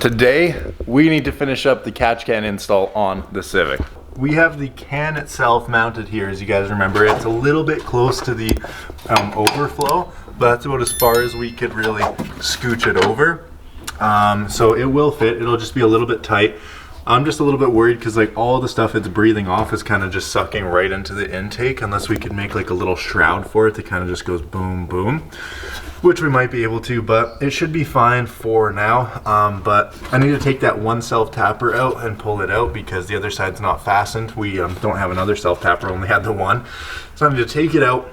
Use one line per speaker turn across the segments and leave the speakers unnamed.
Today, we need to finish up the catch can install on the Civic. We have the can itself mounted here, as you guys remember. It's a little bit close to the overflow, but that's about as far as we could really scooch it over. So it will fit, it'll just be a little bit tight. I'm just a little bit worried because like all the stuff it's breathing off is kind of just sucking right into the intake, unless we could make like a little shroud for it that kind of just goes boom, boom, which we might be able to, but it should be fine for now. But I need to take that one self-tapper out and pull it out because the other side's not fastened. We don't have another self-tapper, only had the one. So I need to take it out,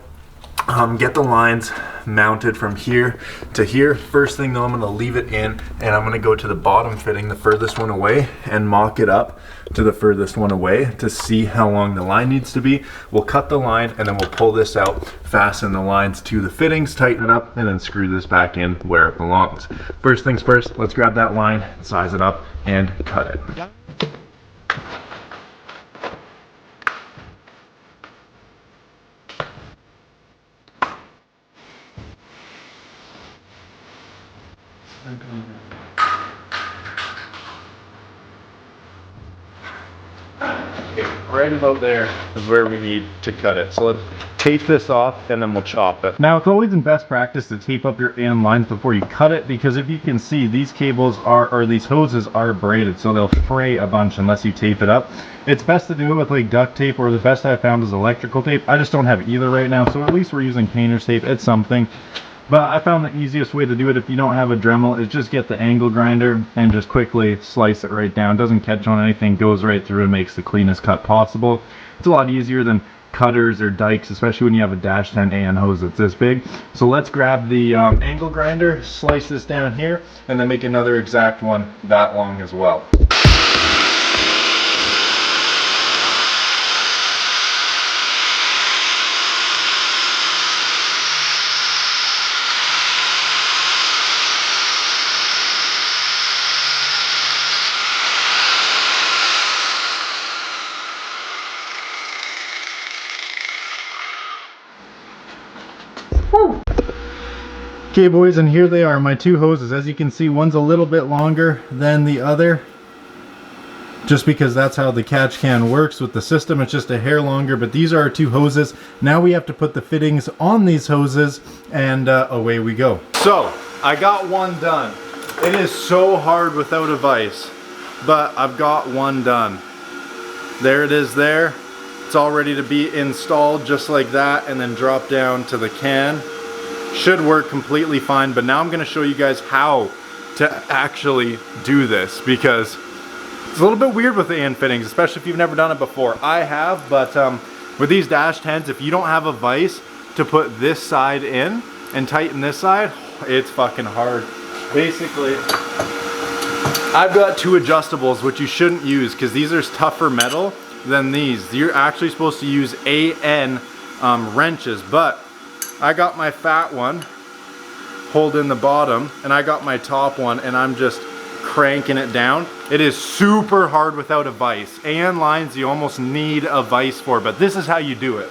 get the lines mounted from here to here. First thing though, I'm gonna leave it in and I'm gonna go to the bottom fitting, the furthest one away, and mock it up to the furthest one away to see how long the line needs to be. We'll cut the line and then we'll pull this out, fasten the lines to the fittings, tighten it up, and then screw this back in where it belongs. First things first, let's grab that line, size it up, and cut it. Okay, right about there is where we need to cut it. So let's tape this off and then we'll chop it. Now it's always in best practice to tape up your AN lines before you cut it, because if you can see, these cables are, or these hoses are braided, so they'll fray a bunch unless you tape it up. It's best to do it with like duct tape, or the best I've found is electrical tape. I just don't have either right now, so at least we're using painter's tape. It's something. But I found the easiest way to do it if you don't have a Dremel is just get the angle grinder and just quickly slice it right down. Doesn't catch on anything, goes right through and makes the cleanest cut possible. It's a lot easier than cutters or dikes, especially when you have a Dash 10 AN hose that's this big. So let's grab the angle grinder, slice this down here, and then make another exact one that long as well. Okay boys, and here they are, my two hoses. As you can see, one's a little bit longer than the other, just because that's how the catch can works with the system. It's just a hair longer, but these are our two hoses. Now we have to put the fittings on these hoses, and away we go. So I got one done. It is so hard without a vise, but I've got one done. There it is there. It's all ready to be installed just like that, and then drop down to the can. Should work completely fine, but now I'm going to show you guys how to actually do this, because it's a little bit weird with the AN fittings, especially if you've never done it before. I have, but with these Dash 10s, if you don't have a vise to put this side in and tighten this side, it's fucking hard. Basically, I've got two adjustables, which you shouldn't use because these are tougher metal than these. You're actually supposed to use AN wrenches, but I got my fat one holding the bottom, and I got my top one, and I'm just cranking it down. It is super hard without a vise. AN lines you almost need a vise for, but this is how you do it.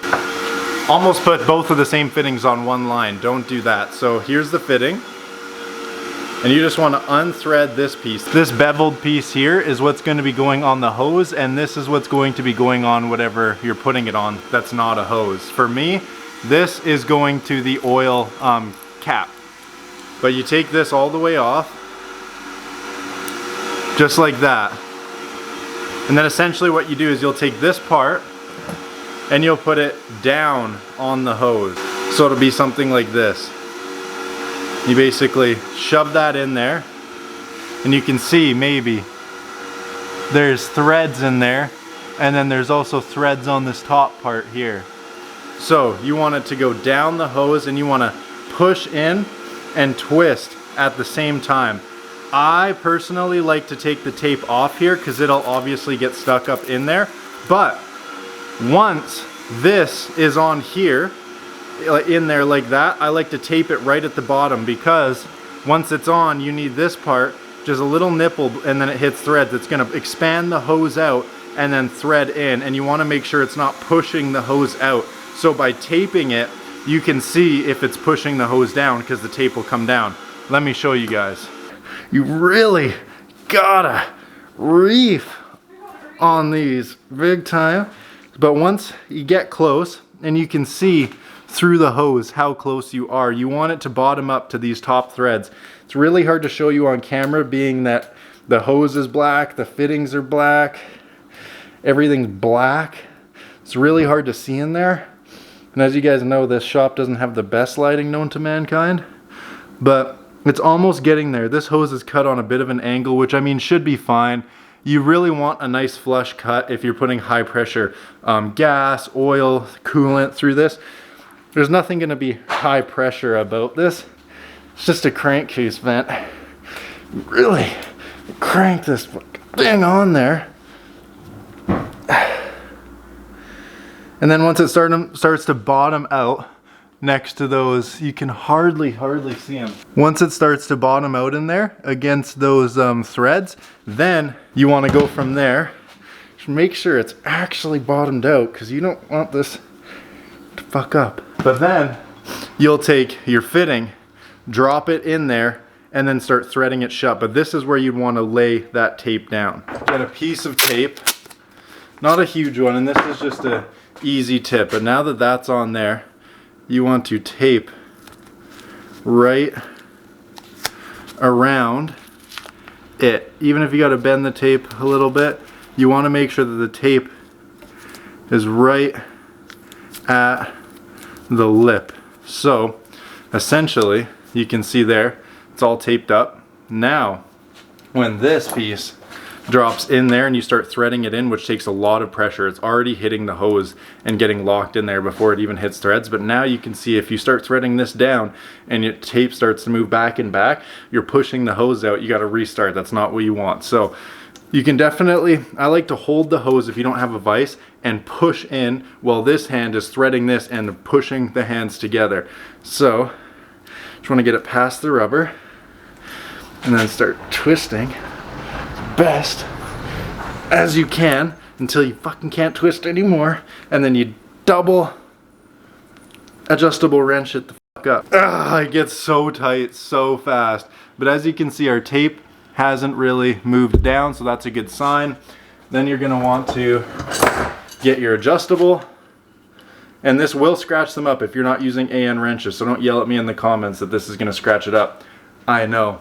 Almost put both of the same fittings on one line. Don't do that. So here's the fitting, and you just want to unthread this piece. This beveled piece here is what's going to be going on the hose, and this is what's going to be going on whatever you're putting it on that's not a hose. For me, this is going to the oil cap. But you take this all the way off, just like that. And then essentially what you do is you'll take this part and you'll put it down on the hose. So it'll be something like this. You basically shove that in there, and you can see maybe there's threads in there, and then there's also threads on this top part here. So you want it to go down the hose, and you want to push in and twist at the same time. I personally like to take the tape off here because it'll obviously get stuck up in there. But once this is on here, in there like that, I like to tape it right at the bottom, because once it's on, you need this part, just a little nipple, and then it hits threads. It's going to expand the hose out and then thread in, and you want to make sure it's not pushing the hose out. So by taping it, you can see if it's pushing the hose down, because the tape will come down. Let me show you guys. You really gotta reef on these big time. But once you get close and you can see through the hose how close you are, you want it to bottom up to these top threads. It's really hard to show you on camera, being that the hose is black, the fittings are black, everything's black. It's really hard to see in there. And as you guys know, this shop doesn't have the best lighting known to mankind, but it's almost getting there. This hose is cut on a bit of an angle, which I mean should be fine. You really want a nice flush cut if you're putting high pressure gas, oil, coolant through this. There's nothing going to be high pressure about this. It's just a crankcase vent. Really crank this thing on there. And then once it starts to bottom out next to those, you can hardly see them. Once it starts to bottom out in there against those threads, then you want to go from there. Just make sure it's actually bottomed out, because you don't want this to fuck up. But then you'll take your fitting, drop it in there, and then start threading it shut. But this is where you'd want to lay that tape down. Get a piece of tape, not a huge one, and this is just a easy tip. But now that that's on there, you want to tape right around it. Even if you got to bend the tape a little bit, you want to make sure that the tape is right at the lip. So essentially, you can see there, it's all taped up. Now, when this piece drops in there and you start threading it in, which takes a lot of pressure, it's already hitting the hose and getting locked in there before it even hits threads. But now you can see if you start threading this down and your tape starts to move back and back, you're pushing the hose out. You got to restart. That's not what you want. So you can definitely, I like to hold the hose if you don't have a vise and push in while this hand is threading this and pushing the hands together. So just want to get it past the rubber and then start twisting best as you can until you fucking can't twist anymore, and then you double adjustable wrench it the fuck up. It gets so tight so fast. But as you can see, our tape hasn't really moved down, so that's a good sign. Then you're gonna want to get your adjustable, and this will scratch them up if you're not using AN wrenches, so don't yell at me in the comments that this is gonna scratch it up. I know.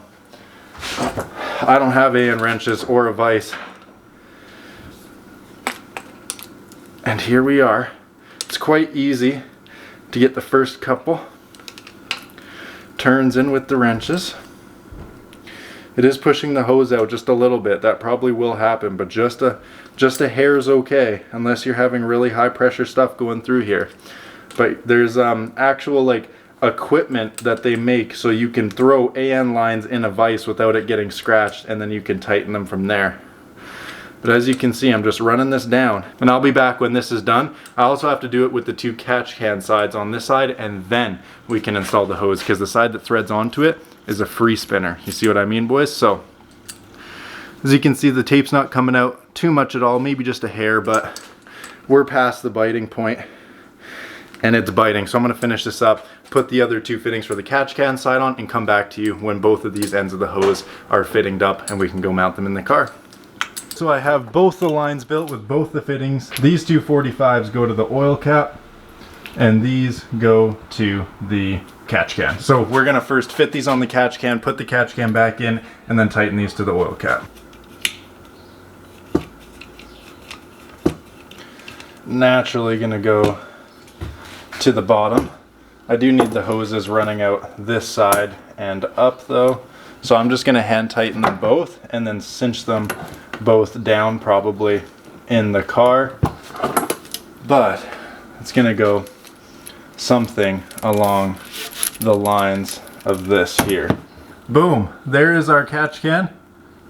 I don't have AN wrenches or a vise. And here we are. It's quite easy to get the first couple turns in with the wrenches. It is pushing the hose out just a little bit. That probably will happen, but just a hair is okay, unless you're having really high pressure stuff going through here. But there's actual like equipment that they make so you can throw AN lines in a vise without it getting scratched, and then you can tighten them from there. But as you can see, I'm just running this down, and I'll be back when this is done. I also have to do it with the two catch can sides on this side, and then we can install the hose, because the side that threads onto it is a free spinner. You see what I mean, boys? So as you can see, the tape's not coming out too much at all, maybe just a hair, but we're past the biting point and it's biting. So I'm going to finish this up, put the other two fittings for the catch can side on, and come back to you when both of these ends of the hose are fittinged up and we can go mount them in the car. So I have both the lines built with both the fittings. These two 45s go to the oil cap, and these go to the catch can. So we're going to first fit these on the catch can, put the catch can back in, and then tighten these to the oil cap. Naturally going to go to the bottom. I do need the hoses running out this side and up though, so I'm just going to hand tighten them both and then cinch them both down probably in the car, but it's going to go something along the lines of this here. Boom, there is our catch can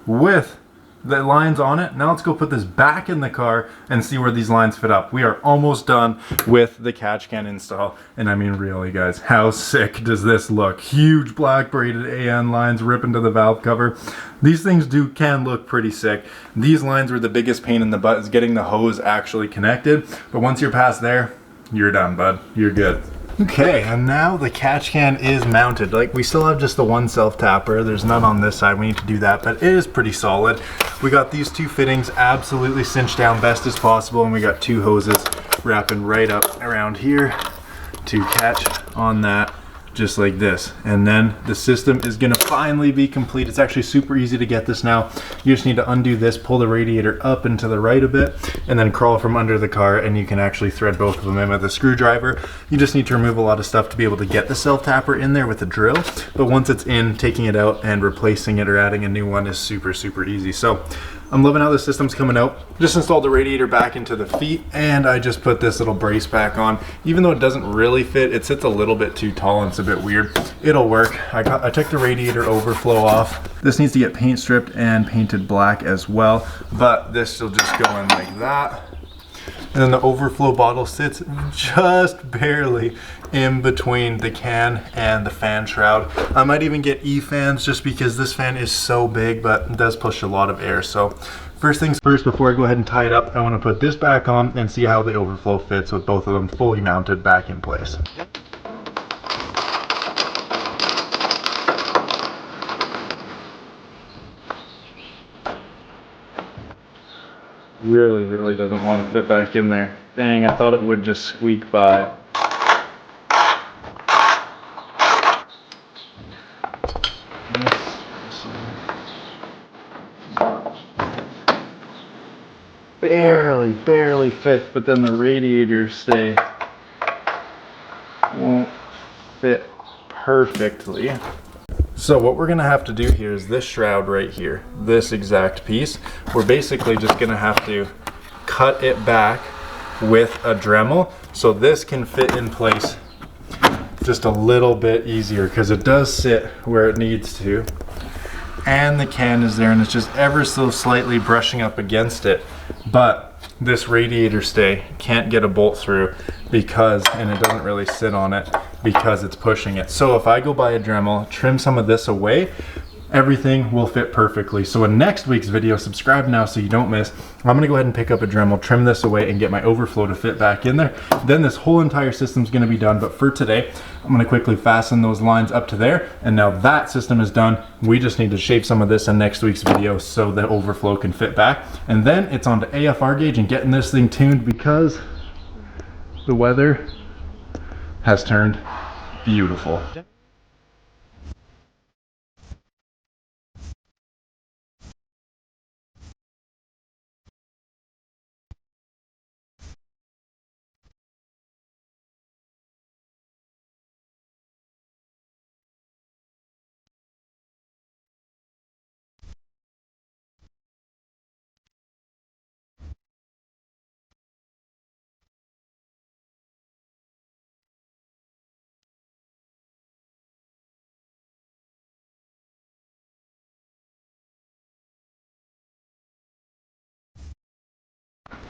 with the lines on it. Now let's go put this back in the car and see where these lines fit up. We are almost done with the catch can install, and I mean really guys, how sick does this look? Huge black braided AN lines ripping to the valve cover. These things can look pretty sick. These lines were the biggest pain in the butt, is getting the hose actually connected, but once you're past there, you're done, bud. You're good. Okay, and now the catch can is mounted. Like, we still have just the one self-tapper. There's none on this side. We need to do that, but it is pretty solid. We got these two fittings absolutely cinched down best as possible, and we got two hoses wrapping right up around here to catch on that, just like this. And then the system is gonna finally be complete. It's actually super easy to get this now. You just need to undo this, pull the radiator up and to the right a bit, and then crawl from under the car, and you can actually thread both of them in with a screwdriver. You just need to remove a lot of stuff to be able to get the self-tapper in there with a drill. But once it's in, taking it out and replacing it or adding a new one is super, super easy. So I'm loving how the system's coming out. Just installed the radiator back into the feet, and I just put this little brace back on. Even though it doesn't really fit, it sits a little bit too tall and it's a bit weird. It'll work. I took the radiator overflow off. This needs to get paint stripped and painted black as well, but this will just go in like that. And then the overflow bottle sits just barely in between the can and the fan shroud. I might even get E-fans just because this fan is so big, but it does push a lot of air. So first things first, before I go ahead and tie it up, I want to put this back on and see how the overflow fits with both of them fully mounted back in place. Really doesn't want to fit back in there. Dang, I thought it would just squeak by. Barely fit, but then the radiators won't fit perfectly. So what we're gonna have to do here is this shroud right here, this exact piece, we're basically just gonna have to cut it back with a Dremel so this can fit in place just a little bit easier, because it does sit where it needs to, and the can is there and it's just ever so slightly brushing up against it, but this radiator stay can't get a bolt through because, and it doesn't really sit on it because it's pushing it. So if I go buy a Dremel, trim some of this away, everything will fit perfectly. So in next week's video, subscribe now so you don't miss, I'm gonna go ahead and pick up a Dremel, trim this away, and get my overflow to fit back in there. Then this whole entire system's gonna be done. But for today, I'm gonna quickly fasten those lines up to there. And now that system is done, we just need to shave some of this in next week's video so the overflow can fit back. And then it's on to AFR gauge and getting this thing tuned, because the weather has turned beautiful.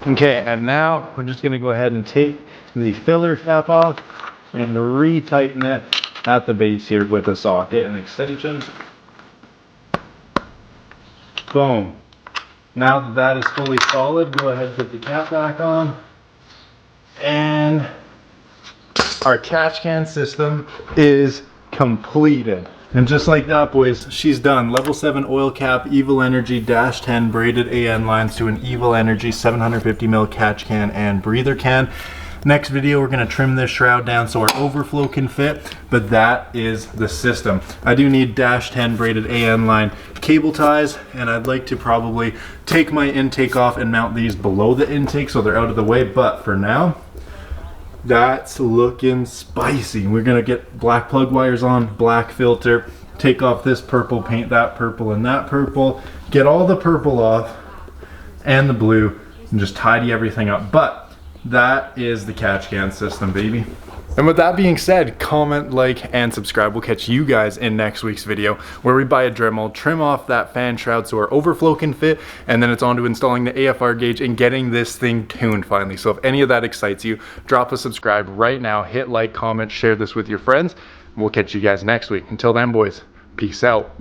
Okay, and now we're just gonna go ahead and take the filler cap off and retighten it at the base here with a socket and extension. Boom. Now that that is fully solid, go ahead and put the cap back on. And our catch can system is completed. And just like that, boys, she's done. Level 7 oil cap, Evil Energy -10 braided AN lines to an Evil Energy 750 ml catch can and breather can. Next video, we're gonna trim this shroud down so our overflow can fit, but that is the system. I do need -10 braided AN line cable ties, and I'd like to probably take my intake off and mount these below the intake so they're out of the way, but for now, that's looking spicy. We're gonna get black plug wires on, black filter, take off this purple, paint that purple and that purple, get all the purple off and the blue, and just tidy everything up. But that is the catch can system, baby. And with that being said, comment, like, and subscribe. We'll catch you guys in next week's video where we buy a Dremel, trim off that fan shroud so our overflow can fit, and then it's on to installing the AFR gauge and getting this thing tuned finally. So if any of that excites you, drop a subscribe right now, hit like, comment, share this with your friends, and we'll catch you guys next week. Until then, boys, peace out.